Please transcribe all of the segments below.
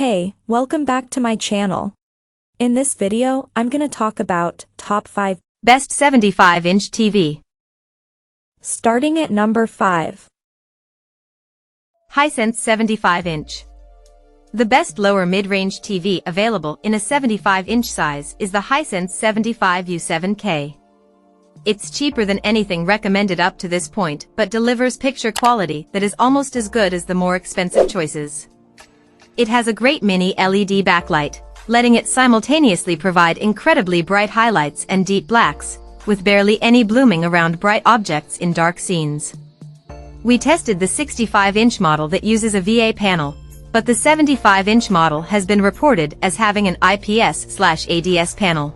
Hey, welcome back to my channel. In this video, I'm gonna talk about top 5 best 75-inch TV. Starting at number 5. Hisense 75-inch. The best lower mid-range TV available in a 75-inch size is the Hisense 75U7K. It's cheaper than anything recommended up to this point, but delivers picture quality that is almost as good as the more expensive choices. It has a great mini LED backlight, letting it simultaneously provide incredibly bright highlights and deep blacks, with barely any blooming around bright objects in dark scenes. We tested the 65-inch model that uses a VA panel, but the 75-inch model has been reported as having an IPS/ADS panel.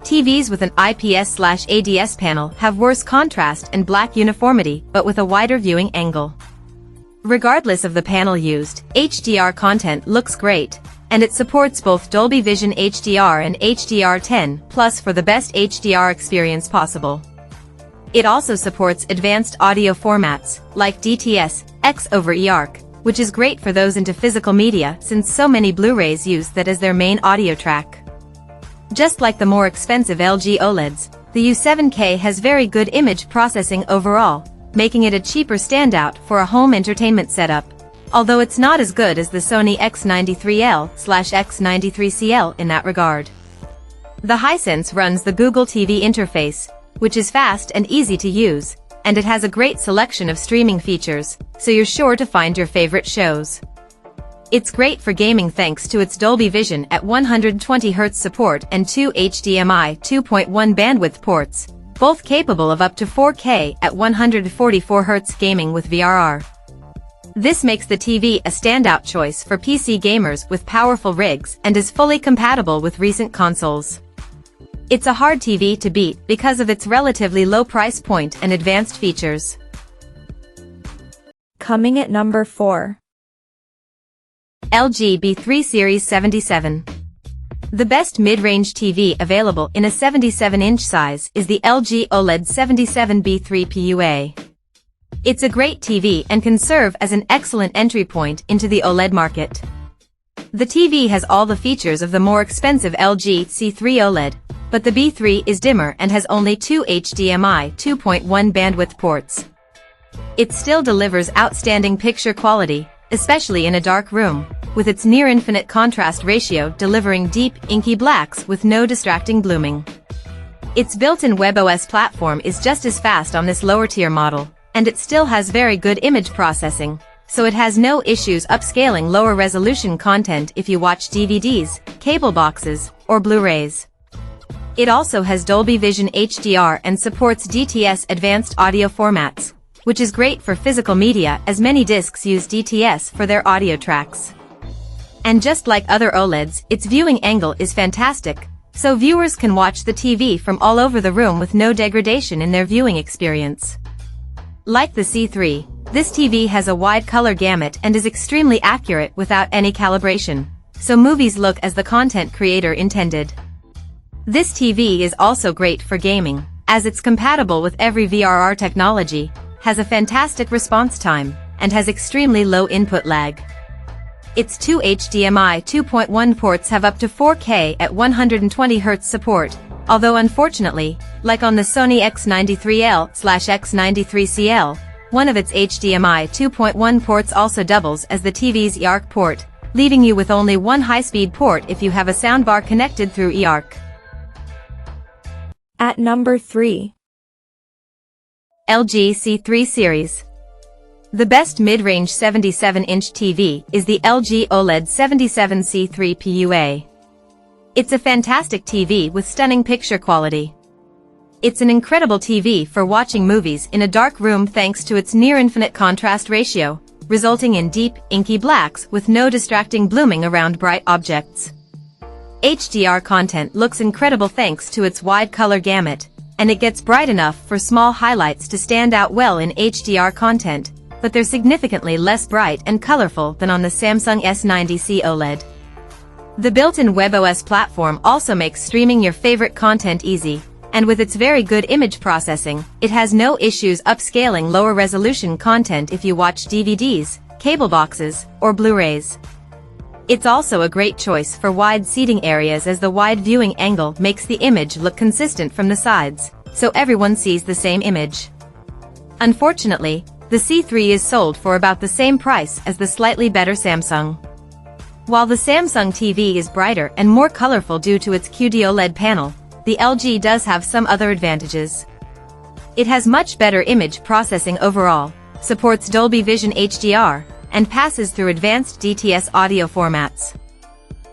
TVs with an IPS/ADS panel have worse contrast and black uniformity but with a wider viewing angle. Regardless of the panel used, HDR content looks great, and it supports both Dolby Vision HDR and HDR10+ for the best HDR experience possible. It also supports advanced audio formats, like DTS, X over eARC, which is great for those into physical media since so many Blu-rays use that as their main audio track. Just like the more expensive LG OLEDs, the U7K has very good image processing overall, making it a cheaper standout for a home entertainment setup, although it's not as good as the Sony X93L/X93CL in that regard. The Hisense runs the Google TV interface, which is fast and easy to use, and it has a great selection of streaming features, so you're sure to find your favorite shows. It's great for gaming thanks to its Dolby Vision at 120Hz support and 2 HDMI 2.1 bandwidth ports, both capable of up to 4K at 144Hz gaming with VRR. This makes the TV a standout choice for PC gamers with powerful rigs and is fully compatible with recent consoles. It's a hard TV to beat because of its relatively low price point and advanced features. Coming at number 4. LG B3 Series 77. The best mid-range TV available in a 77-inch size is the LG OLED 77B3 PUA. It's a great TV and can serve as an excellent entry point into the OLED market. The TV has all the features of the more expensive LG C3 OLED, but the B3 is dimmer and has only 2 HDMI 2.1 bandwidth ports. It still delivers outstanding picture quality, especially in a dark room, with its near-infinite contrast ratio delivering deep, inky blacks with no distracting blooming. Its built-in WebOS platform is just as fast on this lower-tier model, and it still has very good image processing, so it has no issues upscaling lower-resolution content if you watch DVDs, cable boxes, or Blu-rays. It also has Dolby Vision HDR and supports DTS advanced audio formats, which is great for physical media as many discs use DTS for their audio tracks. And just like other OLEDs, its viewing angle is fantastic, so viewers can watch the TV from all over the room with no degradation in their viewing experience. Like the C3, this TV has a wide color gamut and is extremely accurate without any calibration, so movies look as the content creator intended. This TV is also great for gaming, as it's compatible with every VRR technology, has a fantastic response time, and has extremely low input lag. Its 2 HDMI 2.1 ports have up to 4K at 120Hz support, although unfortunately, like on the Sony X93L/X93CL, one of its HDMI 2.1 ports also doubles as the TV's eARC port, leaving you with only one high-speed port if you have a soundbar connected through eARC. At number 3. LG C3 Series. The best mid-range 77-inch TV is the LG OLED 77C3 PUA. It's a fantastic TV with stunning picture quality. It's an incredible TV for watching movies in a dark room thanks to its near-infinite contrast ratio, resulting in deep, inky blacks with no distracting blooming around bright objects. HDR content looks incredible thanks to its wide color gamut, and it gets bright enough for small highlights to stand out well in HDR content, but they're significantly less bright and colorful than on the Samsung S90C OLED. The built-in WebOS platform also makes streaming your favorite content easy, and with its very good image processing, it has no issues upscaling lower-resolution content if you watch DVDs, cable boxes, or Blu-rays. It's also a great choice for wide seating areas as the wide viewing angle makes the image look consistent from the sides, so everyone sees the same image. Unfortunately, the C3 is sold for about the same price as the slightly better Samsung. While the Samsung TV is brighter and more colorful due to its QD-OLED panel, the LG does have some other advantages. It has much better image processing overall, supports Dolby Vision HDR, and passes through advanced DTS audio formats.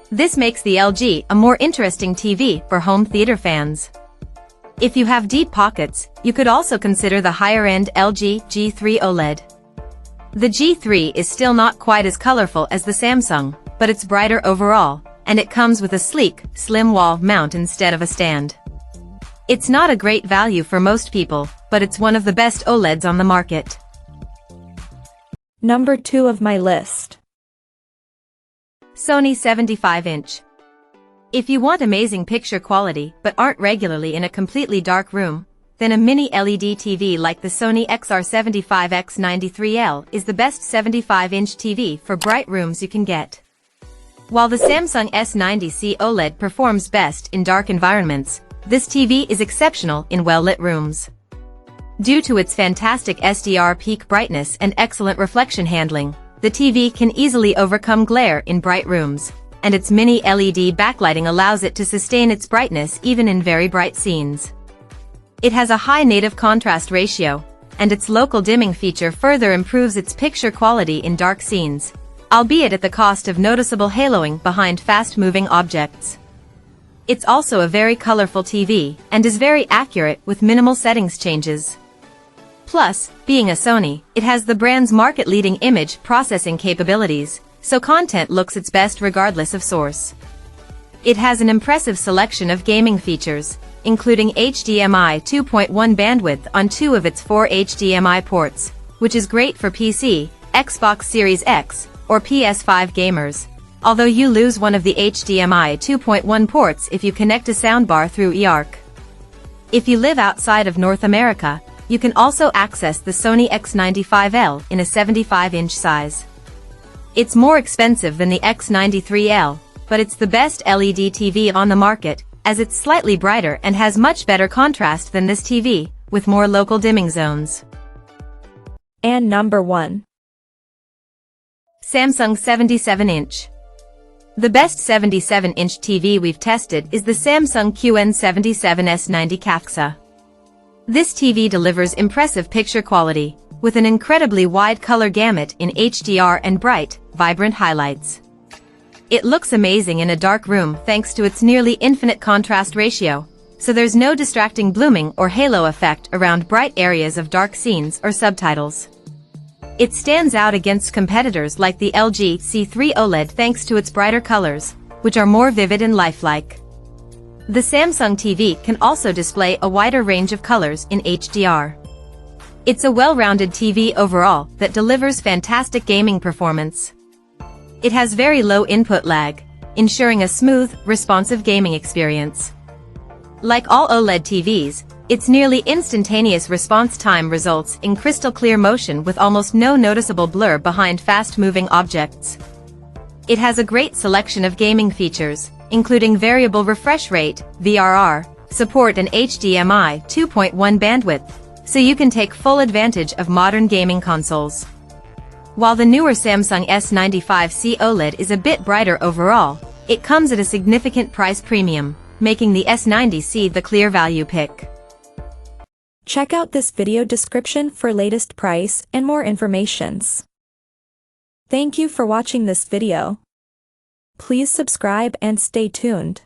This makes the LG a more interesting TV for home theater fans. If you have deep pockets, you could also consider the higher-end LG G3 OLED. The G3 is still not quite as colorful as the Samsung, but it's brighter overall, and it comes with a sleek, slim wall mount instead of a stand. It's not a great value for most people, but it's one of the best OLEDs on the market. Number 2 of my list. Sony 75-inch. If you want amazing picture quality but aren't regularly in a completely dark room, then a mini LED TV like the Sony XR75X93L is the best 75-inch TV for bright rooms you can get. While the Samsung S90C OLED performs best in dark environments, this TV is exceptional in well-lit rooms. Due to its fantastic SDR peak brightness and excellent reflection handling, the TV can easily overcome glare in bright rooms, and its mini LED backlighting allows it to sustain its brightness even in very bright scenes. It has a high native contrast ratio, and its local dimming feature further improves its picture quality in dark scenes, albeit at the cost of noticeable haloing behind fast-moving objects. It's also a very colorful TV, and is very accurate with minimal settings changes. Plus, being a Sony, it has the brand's market-leading image processing capabilities, so content looks its best regardless of source. It has an impressive selection of gaming features, including HDMI 2.1 bandwidth on 2 of its 4 HDMI ports, which is great for PC, Xbox Series X, or PS5 gamers, although you lose one of the HDMI 2.1 ports if you connect a soundbar through eARC. If you live outside of North America, you can also access the Sony X95L in a 75-inch size. It's more expensive than the X93L, but it's the best LED TV on the market, as it's slightly brighter and has much better contrast than this TV, with more local dimming zones. And number 1. Samsung 77-inch. The best 77-inch TV we've tested is the Samsung QN77S90 CAFXA. This TV delivers impressive picture quality, with an incredibly wide color gamut in HDR and bright, vibrant highlights. It looks amazing in a dark room thanks to its nearly infinite contrast ratio, so there's no distracting blooming or halo effect around bright areas of dark scenes or subtitles. It stands out against competitors like the LG C3 OLED thanks to its brighter colors, which are more vivid and lifelike. The Samsung TV can also display a wider range of colors in HDR. It's a well-rounded TV overall that delivers fantastic gaming performance. It has very low input lag, ensuring a smooth, responsive gaming experience. Like all OLED TVs, its nearly instantaneous response time results in crystal clear motion with almost no noticeable blur behind fast-moving objects. It has a great selection of gaming features, including variable refresh rate, VRR, support and HDMI 2.1 bandwidth, so you can take full advantage of modern gaming consoles. While the newer Samsung S95C OLED is a bit brighter overall, it comes at a significant price premium, making the S90C the clear value pick. Check out this video description for latest price and more informations. Thank you for watching this video. Please subscribe and stay tuned.